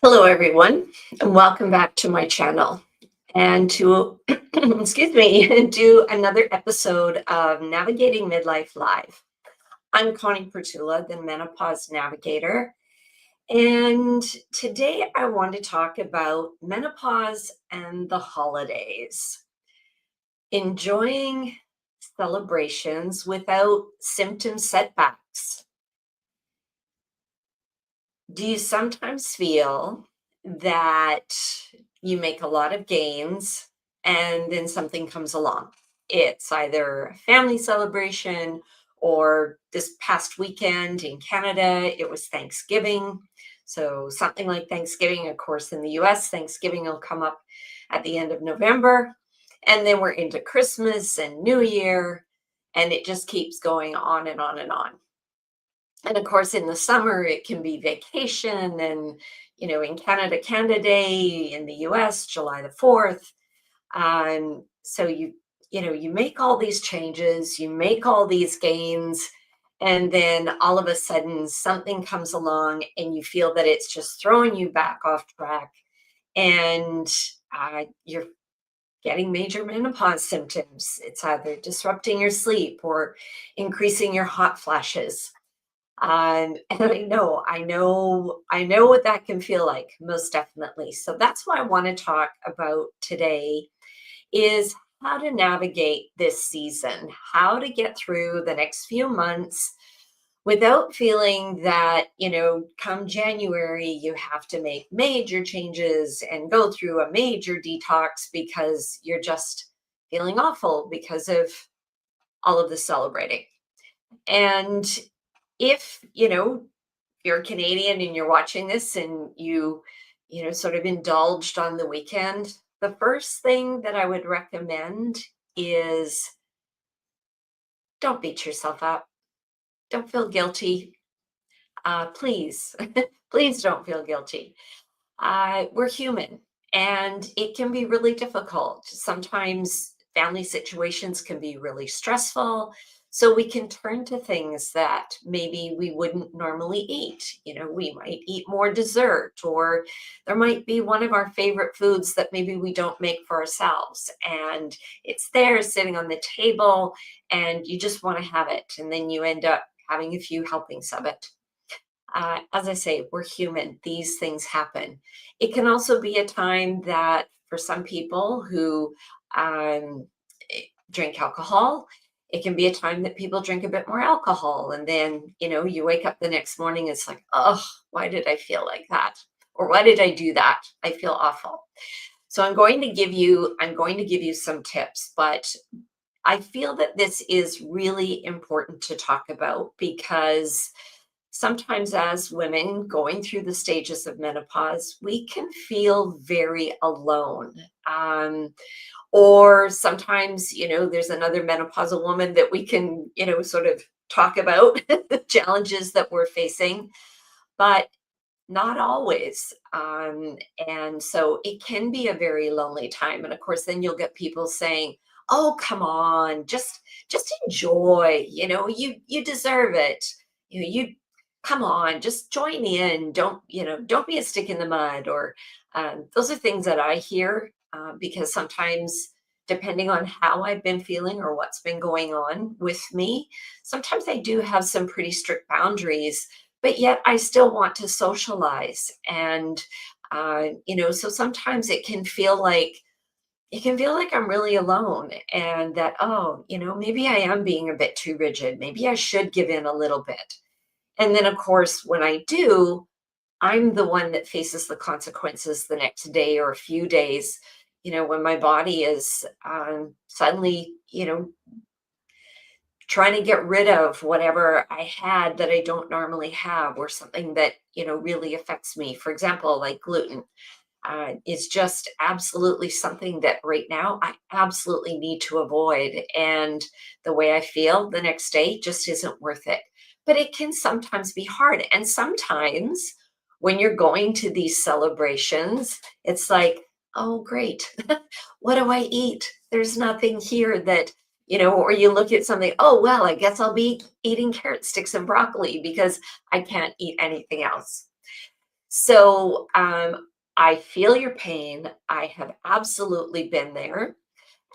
Hello, everyone, and welcome back to my channel and to, excuse me, do another episode of Navigating Midlife Live. I'm Connie Pretula, the Menopause Navigator, and today I want to talk about menopause and the holidays. Enjoying celebrations without symptom setbacks. Do you sometimes feel that you make a lot of gains and then something comes along? It's either a family celebration or this past weekend in Canada, it was Thanksgiving. So, something like Thanksgiving, of course, in the US, Thanksgiving will come up at the end of November. And then we're into Christmas and New Year, and it just keeps going on and on and on. And of course, in the summer, it can be vacation. And, in Canada, Canada Day, in the US, July the 4th. So you make all these changes, you make all these gains, and then all of a sudden something comes along and you feel that it's just throwing you back off track. And you're getting major menopause symptoms. It's either disrupting your sleep or increasing your hot flashes. And I know what that can feel like, most definitely. So that's what I want to talk about today is how to navigate this season, how to get through the next few months without feeling that, come January, you have to make major changes and go through a major detox because you're just feeling awful because of all of the celebrating. And if you're Canadian and you're watching this and you sort of indulged on the weekend, the first thing that I would recommend is don't beat yourself up. Don't feel guilty. Please, please don't feel guilty. We're human and it can be really difficult. Sometimes family situations can be really stressful. So we can turn to things that maybe we wouldn't normally eat. We might eat more dessert, or there might be one of our favorite foods that maybe we don't make for ourselves. And it's there sitting on the table, and you just want to have it. And then you end up having a few helpings of it. As I say, we're human. These things happen. It can also be a time that for some people who um, drink alcohol, it can be a time that people drink a bit more alcohol. And then, you wake up the next morning, it's like, oh, why did I feel like that? Or why did I do that? I feel awful. So I'm going to give you some tips, but I feel that this is really important to talk about because sometimes as women going through the stages of menopause, we can feel very alone. Or sometimes, there's another menopausal woman that we can, sort of talk about the challenges that we're facing, but not always. And so it can be a very lonely time. And of course, then you'll get people saying, "Oh, come on, just enjoy. You deserve it. You come on, just join in. Don't be a stick in the mud." Or those are things that I hear because sometimes, depending on how I've been feeling or what's been going on with me, sometimes I do have some pretty strict boundaries, but yet I still want to socialize. And so sometimes it can feel like I'm really alone, and that, oh, maybe I am being a bit too rigid. Maybe I should give in a little bit. And then, of course, when I do, I'm the one that faces the consequences the next day or a few days, when my body is suddenly, trying to get rid of whatever I had that I don't normally have, or something that, really affects me. For example, like gluten. Is just absolutely something that right now I absolutely need to avoid. And the way I feel the next day just isn't worth it. But it can sometimes be hard. And sometimes when you're going to these celebrations, it's like, oh, great. What do I eat? There's nothing here that, or you look at something, oh, well, I guess I'll be eating carrot sticks and broccoli because I can't eat anything else. So I feel your pain. I have absolutely been there.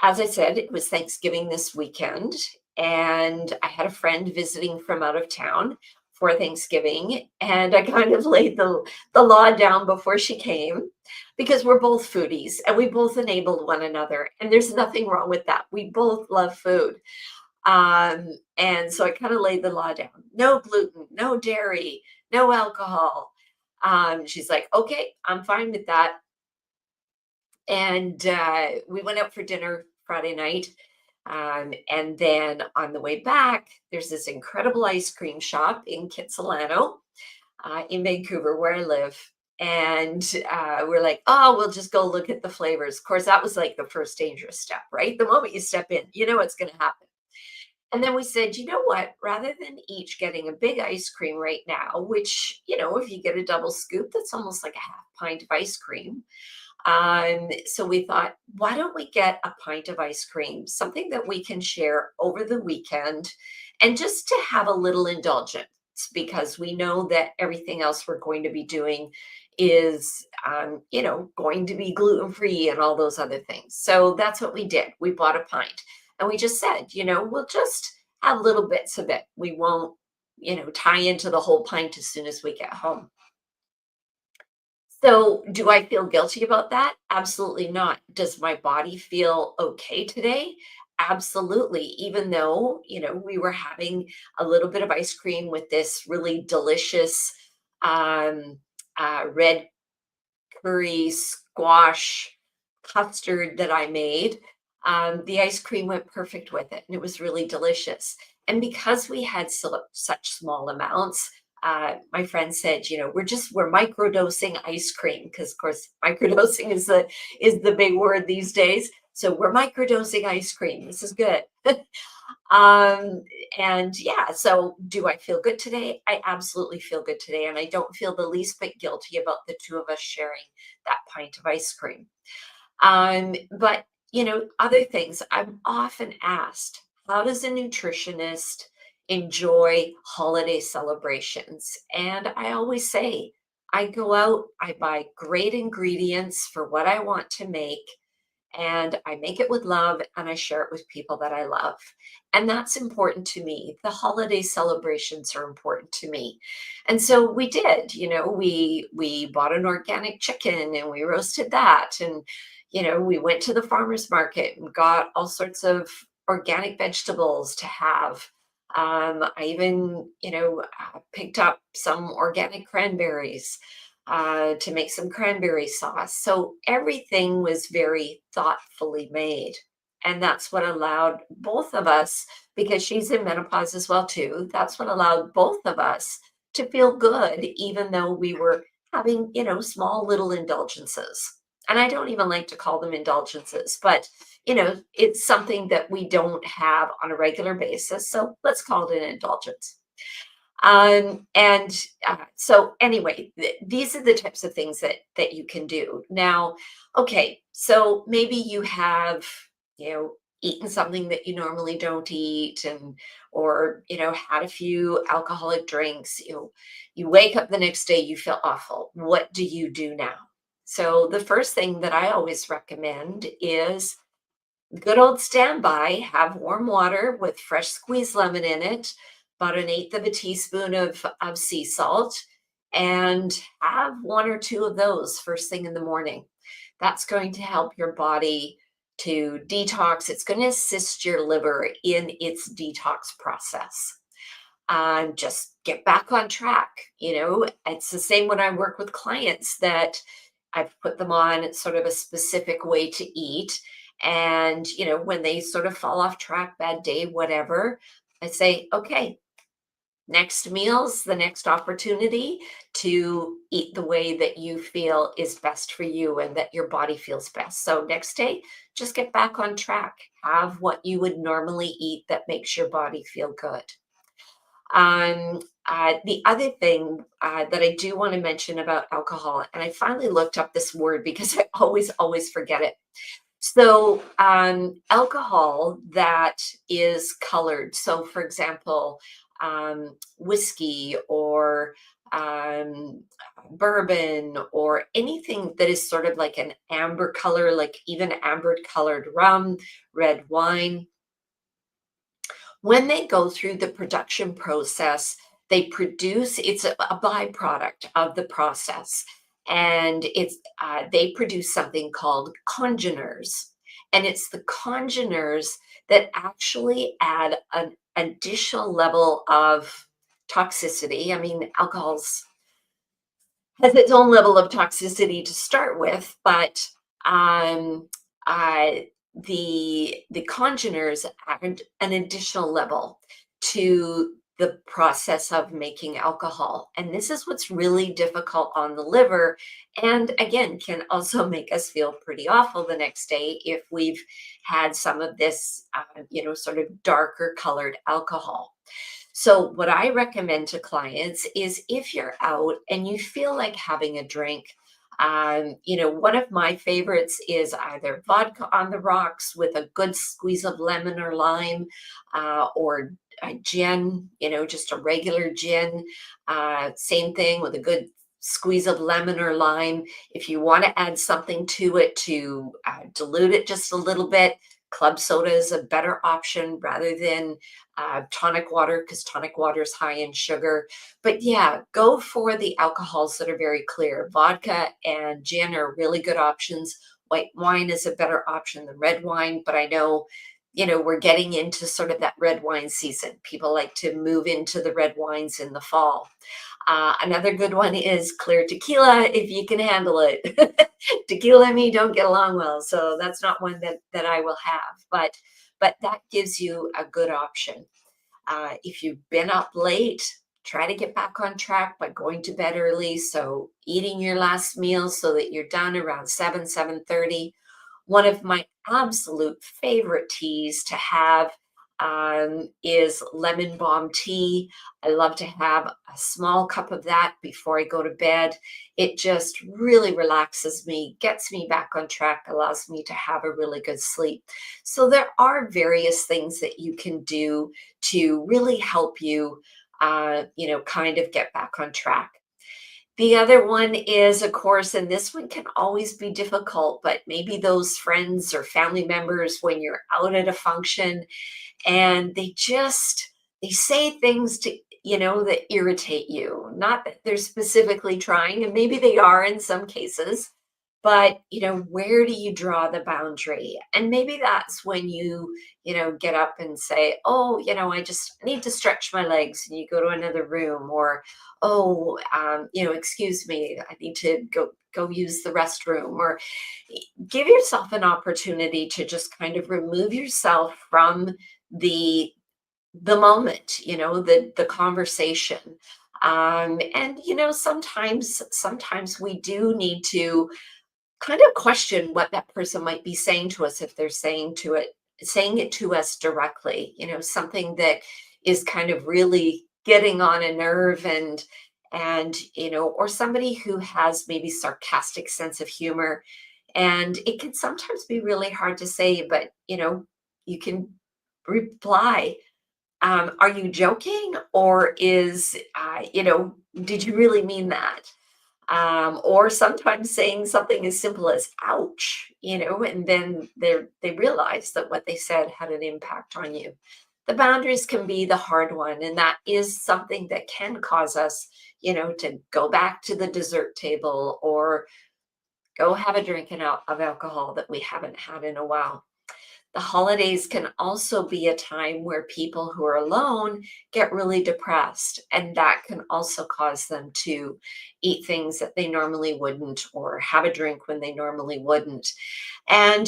As I said, it was Thanksgiving this weekend, and I had a friend visiting from out of town for Thanksgiving, and I kind of laid the law down before she came because we're both foodies and we both enabled one another, and there's nothing wrong with that. We both love food. And so I kind of laid the law down. No gluten, no dairy, no alcohol. She's like, "Okay, I'm fine with that." And we went out for dinner Friday night. And then on the way back, there's this incredible ice cream shop in Kitsilano, in Vancouver, where I live. And we're like, oh, we'll just go look at the flavors. Of course, that was like the first dangerous step, right? The moment you step in, you know what's going to happen. And then we said, you know what? Rather than each getting a big ice cream right now, which, if you get a double scoop, that's almost like a half pint of ice cream. So we thought, why don't we get a pint of ice cream, something that we can share over the weekend, and just to have a little indulgence because we know that everything else we're going to be doing is, going to be gluten free and all those other things. So that's what we did. We bought a pint and we just said, we'll just have little bits of it. We won't, tie into the whole pint as soon as we get home. So, do I feel guilty about that? Absolutely not. Does my body feel okay today? Absolutely. Even though, we were having a little bit of ice cream with this really delicious um, red curry squash custard that I made. The ice cream went perfect with it, and it was really delicious. And because we had such small amounts, my friend said, we're microdosing ice cream because, of course, microdosing is the big word these days. So we're microdosing ice cream. This is good. Um, and yeah, so do I feel good today? I absolutely feel good today. And I don't feel the least bit guilty about the two of us sharing that pint of ice cream. But other things I'm often asked, how does a nutritionist enjoy holiday celebrations? And I always say, I go out, I buy great ingredients for what I want to make, and I make it with love and I share it with people that I love. And that's important to me. The holiday celebrations are important to me. And so we did, we bought an organic chicken and we roasted that, and we went to the farmers market and got all sorts of organic vegetables to have. I even, picked up some organic cranberries to make some cranberry sauce. So everything was very thoughtfully made. And that's what allowed both of us, because she's in menopause as well too, that's what allowed both of us to feel good, even though we were having, small little indulgences. And I don't even like to call them indulgences, but it's something that we don't have on a regular basis. So let's call it an indulgence. And so anyway, these are the types of things that you can do. Now, okay, so maybe you have, eaten something that you normally don't eat, and or had a few alcoholic drinks. You wake up the next day, you feel awful. What do you do now? So the first thing that I always recommend is good old standby. Have warm water with fresh squeezed lemon in it, about an eighth of a teaspoon of sea salt, and have one or two of those first thing in the morning. That's going to help your body to detox. It's going to assist your liver in its detox process. Just get back on track. It's the same when I work with clients that I've put them on sort of a specific way to eat. And, when they sort of fall off track, bad day, whatever, I say, okay, next meal's the next opportunity to eat the way that you feel is best for you and that your body feels best. So next day, just get back on track. Have what you would normally eat that makes your body feel good. The other thing that I do want to mention about alcohol, and I finally looked up this word because I always forget it. So, alcohol that is colored. So, for example, whiskey or um, bourbon, or anything that is sort of like an amber color, like even amber colored rum, red wine. When they go through the production process, they produce, it's a byproduct of the process. And they produce something called congeners. And it's the congeners that actually add an additional level of toxicity. I mean, alcohol's has its own level of toxicity to start with, but um, uh, the congeners add an additional level to the process of making alcohol, and this is what's really difficult on the liver, and again can also make us feel pretty awful the next day if we've had some of this, sort of darker colored alcohol. So, what I recommend to clients is if you're out and you feel like having a drink, one of my favorites is either vodka on the rocks with a good squeeze of lemon or lime, or a gin, just a regular gin. Same thing with a good squeeze of lemon or lime. If you want to add something to it to dilute it just a little bit, club soda is a better option rather than tonic water, because tonic water is high in sugar. But yeah, go for the alcohols that are very clear. Vodka and gin are really good options. White wine is a better option than red wine, but I know, we're getting into sort of that red wine season. People like to move into the red wines in the fall. Another good one is clear tequila if you can handle it. Tequila and me don't get along well, so that's not one that I will have. But that gives you a good option. If you've been up late, try to get back on track by going to bed early. So eating your last meal so that you're done around 7:30. One of my absolute favorite teas to have is lemon balm tea. I love to have a small cup of that before I go to bed. It just really relaxes me, gets me back on track, allows me to have a really good sleep. So there are various things that you can do to really help you, kind of get back on track. The other one is, of course, and this one can always be difficult, but maybe those friends or family members when you're out at a function and they say things to that irritate you, not that they're specifically trying, and maybe they are in some cases, but where do you draw the boundary? And maybe that's when you get up and say, oh, I just need to stretch my legs, and you go to another room, or oh, excuse me, I need to go use the restroom, or give yourself an opportunity to just kind of remove yourself from the the moment, the conversation. And sometimes we do need to kind of question what that person might be saying to us if they're saying it to us directly, something that is kind of really getting on a nerve, and or somebody who has maybe sarcastic sense of humor, and it can sometimes be really hard to say, but you can reply, are you joking? Or did you really mean that? Or sometimes saying something as simple as ouch, and then they realize that what they said had an impact on you. The boundaries can be the hard one, and that is something that can cause us, to go back to the dessert table or go have a drink of alcohol that we haven't had in a while. The holidays can also be a time where people who are alone get really depressed, and that can also cause them to eat things that they normally wouldn't, or have a drink when they normally wouldn't. And,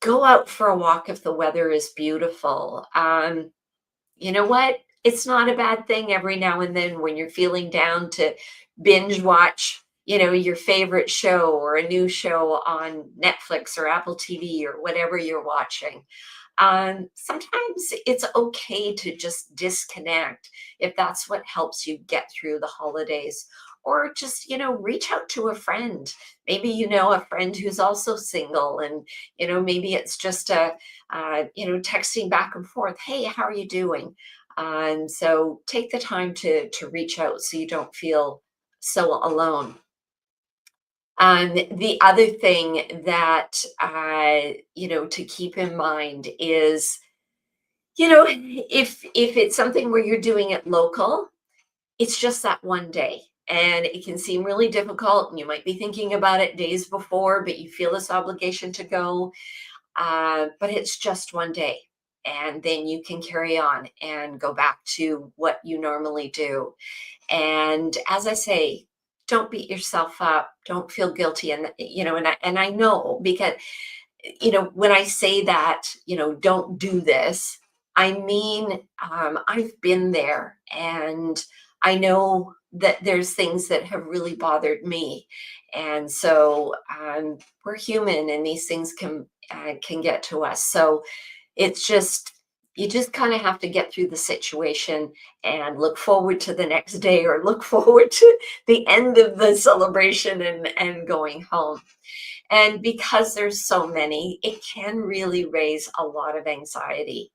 go out for a walk if the weather is beautiful. You know what? It's not a bad thing every now and then when you're feeling down to binge watch, your favorite show or a new show on Netflix or Apple TV or whatever you're watching. Sometimes it's okay to just disconnect if that's what helps you get through the holidays. Or just, reach out to a friend. Maybe a friend who's also single, and, maybe it's just texting back and forth. Hey, how are you doing? So take the time to reach out so you don't feel so alone. The other thing that to keep in mind is, if it's something where you're doing it local, it's just that one day. And it can seem really difficult, and you might be thinking about it days before, but you feel this obligation to go. But it's just one day. And then you can carry on and go back to what you normally do. And as I say, don't beat yourself up. Don't feel guilty. And I know, because when I say that, don't do this, I mean, I've been there, and I know that there's things that have really bothered me. And so we're human, and these things can get to us. So it's just, you just kind of have to get through the situation and look forward to the next day, or look forward to the end of the celebration, and going home. And because there's so many, it can really raise a lot of anxiety.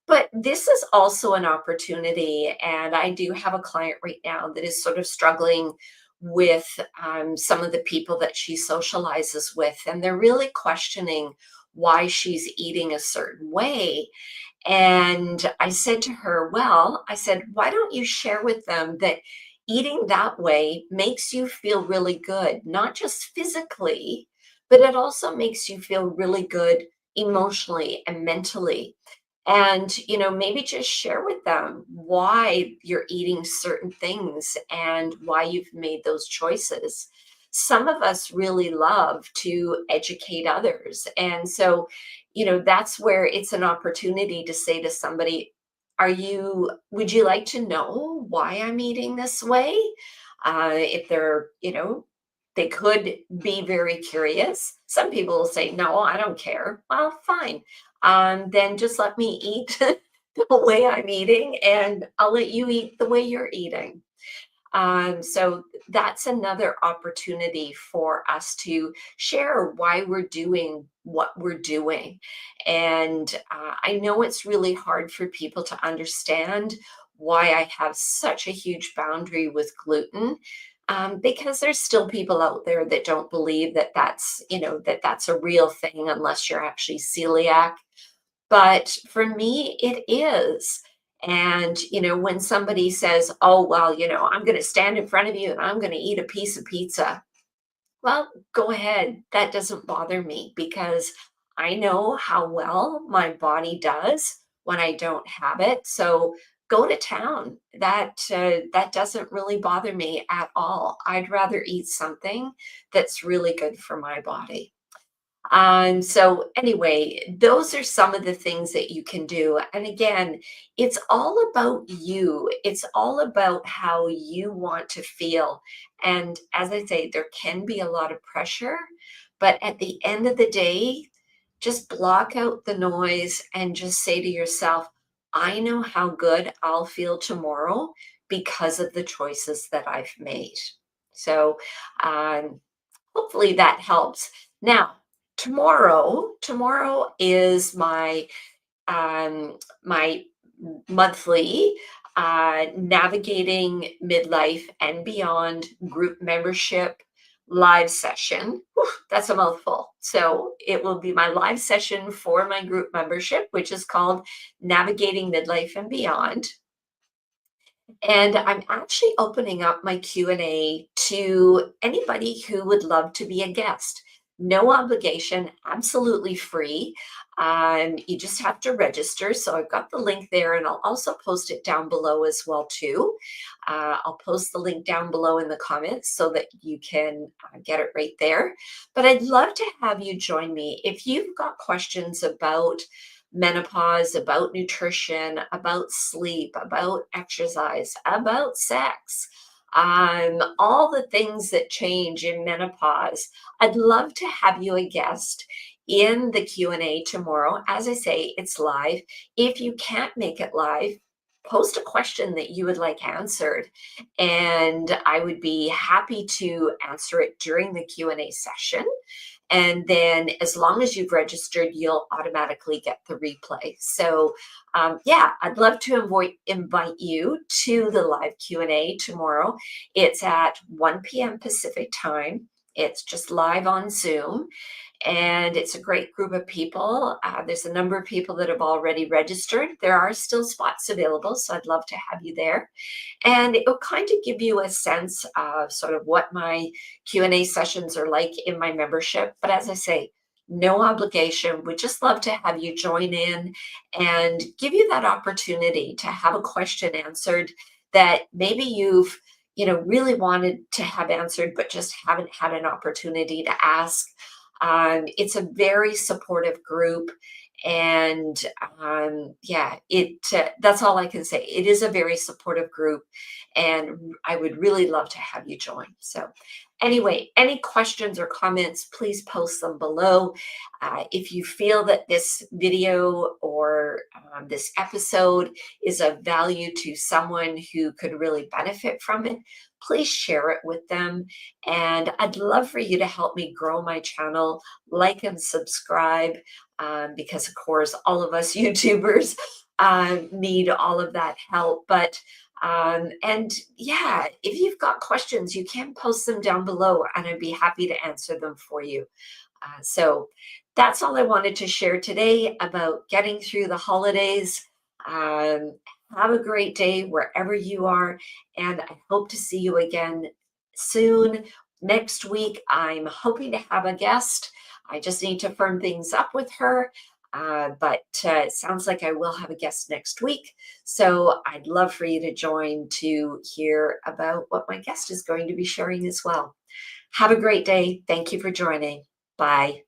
But this is also an opportunity. And I do have a client right now that is sort of struggling with some of the people that she socializes with. And they're really questioning why she's eating a certain way. And I said to her, well, I said, why don't you share with them that eating that way makes you feel really good, not just physically, but it also makes you feel really good emotionally and mentally. And, maybe just share with them why you're eating certain things and why you've made those choices. Some of us really love to educate others. And so, that's where it's an opportunity to say to somebody, would you like to know why I'm eating this way? If they could be very curious. Some people will say, no, I don't care. Well, fine. Then just let me eat the way I'm eating, and I'll let you eat the way you're eating. So that's another opportunity for us to share why we're doing what we're doing. And I know it's really hard for people to understand why I have such a huge boundary with gluten. Because there's still people out there that don't believe that that's a real thing unless you're actually celiac. But for me, it is. And, when somebody says, oh, well, I'm going to stand in front of you and I'm going to eat a piece of pizza. Well, go ahead. That doesn't bother me, because I know how well my body does when I don't have it. So go to town. That doesn't really bother me at all. I'd rather eat something that's really good for my body. So anyway, those are some of the things that you can do. And again, it's all about you. It's all about how you want to feel. And as I say, there can be a lot of pressure, but at the end of the day, just block out the noise and just say to yourself, I know how good I'll feel tomorrow because of the choices that I've made. So, um, hopefully that helps. Now, tomorrow is my monthly Navigating Midlife and Beyond group membership live session. Whew, that's a mouthful. So it will be my live session for my group membership, which is called Navigating Midlife and Beyond. And I'm actually opening up my Q&A to anybody who would love to be a guest. No obligation, absolutely free. You just have to register. So I've got the link there, and I'll also post it down below as well too. I'll post the link down below in the comments so that you can get it right there. But I'd love to have you join me. If you've got questions about menopause, about nutrition, about sleep, about exercise, about sex, all the things that change in menopause, I'd love to have you a guest in the Q&A tomorrow. As I say, it's live. If you can't make it live, post a question that you would like answered, and I would be happy to answer it during the Q&A session. And then as long as you've registered, you'll automatically get the replay. So yeah, I'd love to invite you to the live Q&A tomorrow. It's at 1 p.m. Pacific time. It's just live on Zoom, and it's a great group of people. There's a number of people that have already registered. There are still spots available, so I'd love to have you there. And it'll kind of give you a sense of sort of what my Q&A sessions are like in my membership. But as I say, no obligation. We'd just love to have you join in and give you that opportunity to have a question answered that maybe you've really wanted to have answered, but just haven't had an opportunity to ask. It's a very supportive group, and yeah, that's all I can say. It is a very supportive group, and I would really love to have you join. So anyway, any questions or comments, please post them below. If you feel that this video or this episode is of value to someone who could really benefit from it, please share it with them. And I'd love for you to help me grow my channel, like and subscribe, because of course, all of us YouTubers need all of that help. But and yeah, if you've got questions, you can post them down below and I'd be happy to answer them for you. So that's all I wanted to share today about getting through the holidays. Um, have a great day wherever you are, and I hope to see you again soon. Next week, I'm hoping to have a guest. I just need to firm things up with her. But it sounds like I will have a guest next week. So I'd love for you to join to hear about what my guest is going to be sharing as well. Have a great day. Thank you for joining. Bye.